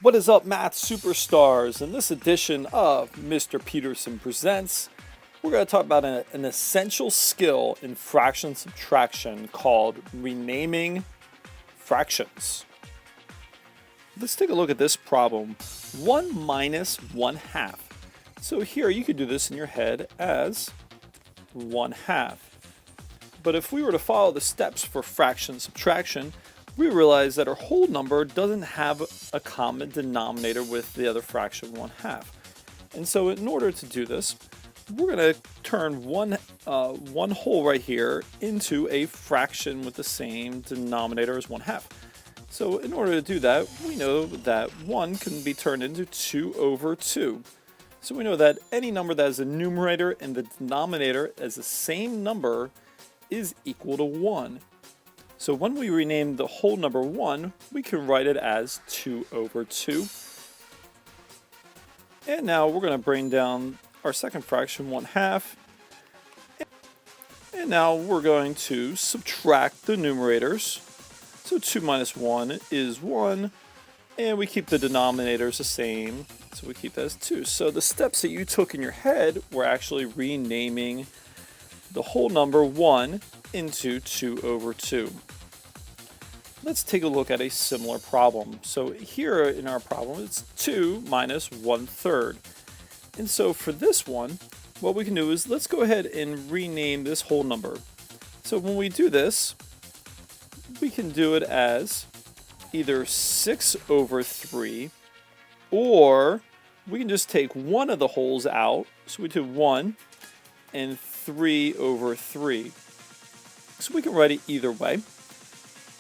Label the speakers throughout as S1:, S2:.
S1: What is up, math superstars? In this edition of Mr. Peterson Presents, we're going to talk about an essential skill in fraction subtraction called renaming fractions. Let's take a look at this problem. 1 minus 1/2. So here you could do this in your head as 1/2. But if we were to follow the steps for fraction subtraction, we realize that our whole number doesn't have a common denominator with the other fraction 1/2. And so in order to do this, we're going to turn one whole right here into a fraction with the same denominator as 1/2. So in order to do that, we know that 1 can be turned into 2 over 2. So we know that any number that has a numerator and the denominator as the same number is equal to 1. So when we rename the whole number 1, we can write it as 2 over 2. And now we're going to bring down our second fraction 1/2. And now we're going to subtract the numerators. So 2 minus 1 is 1. And we keep the denominators the same. So we keep that as 2. So the steps that you took in your head were actually renaming the whole number 1 into 2 over 2. Let's take a look at a similar problem. So here in our problem, it's 2 minus 1/3. And so for this one, what we can do is let's go ahead and rename this whole number. So when we do this, we can do it as either 6 over 3, or we can just take one of the wholes out. So we do 1 and 3 over 3. So we can write it either way.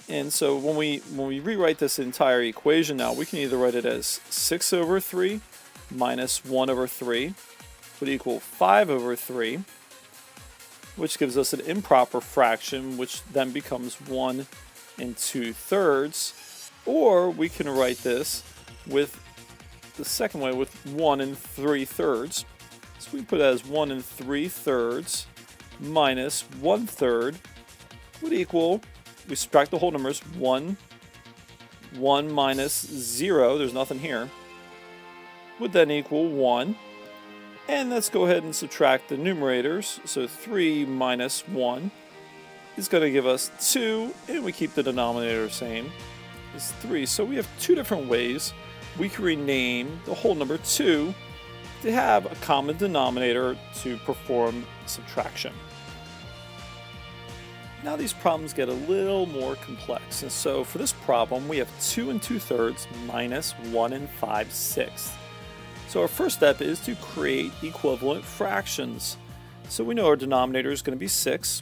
S1: And so when we rewrite this entire equation now, we can either write it as 6 over 3 minus 1 over 3 would equal 5 over 3, which gives us an improper fraction, which then becomes 1 and 2/3. Or we can write this with the second way, with 1 and 3/3. So we put it as 1 and 3/3 minus 1/3 would equal, we subtract the whole numbers, 1 minus 0, there's nothing here, would then equal 1. And let's go ahead and subtract the numerators. So 3 minus 1 is going to give us 2, and we keep the denominator the same, is 3. So we have two different ways we can rename the whole number 2 to have a common denominator to perform subtraction. Now these problems get a little more complex, and so for this problem we have 2 and 2/3 minus 1 and 5/6. So our first step is to create equivalent fractions. So we know our denominator is going to be 6,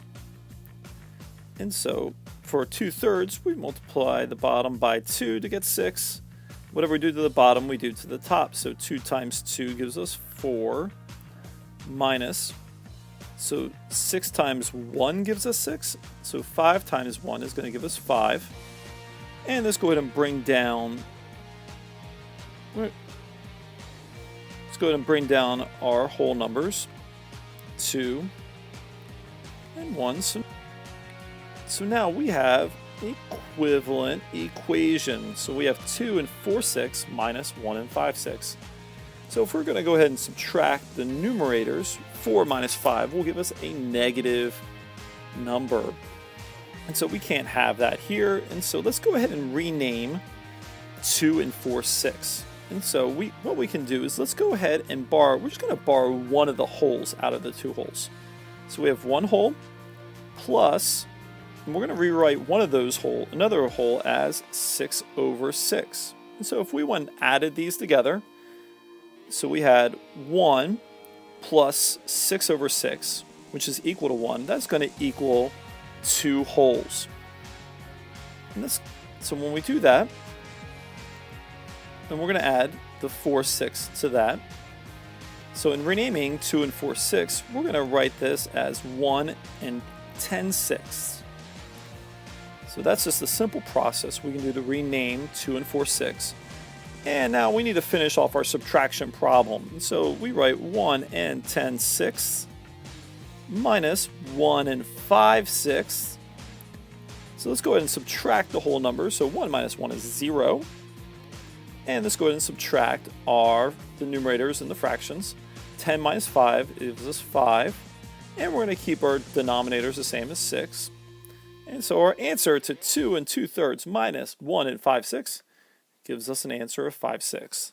S1: and so for 2/3 we multiply the bottom by 2 to get 6. Whatever we do to the bottom we do to the top, so 2 times 2 gives us 4 minus, so 6 times 1 gives us 6, so 5 times 1 is going to give us 5. And let's go ahead and bring down, our whole numbers, 2 and 1. So now we have equivalent equation. So we have 2 and 4/6 minus 1 and 5/6. So if we're going to go ahead and subtract the numerators, 4 minus 5 will give us a negative number. And so we can't have that here. And so let's go ahead and rename 2 and 4/6. And so what we can do is let's go ahead and we're just going to borrow one of the wholes out of the two wholes. So we have one whole plus, and we're going to rewrite one of those another whole as 6 over 6. And so if we went and added these together, so we had 1 plus 6 over 6, which is equal to 1. That's going to equal 2 wholes. And so when we do that, then we're going to add the 4/6 to that. So in renaming 2 and 4/6, we're going to write this as 1 and 10/6. So that's just a simple process we can do to rename 2 and 4/6. And now we need to finish off our subtraction problem. So we write 1 and 10/6 minus 1 and 5/6. So let's go ahead and subtract the whole number. So 1 minus 1 is 0. And let's go ahead and subtract the numerators and the fractions. 10 minus 5 gives us 5. And we're going to keep our denominators the same as 6. And so our answer to 2 2/3 minus 1 5/6 gives us an answer of 5/6.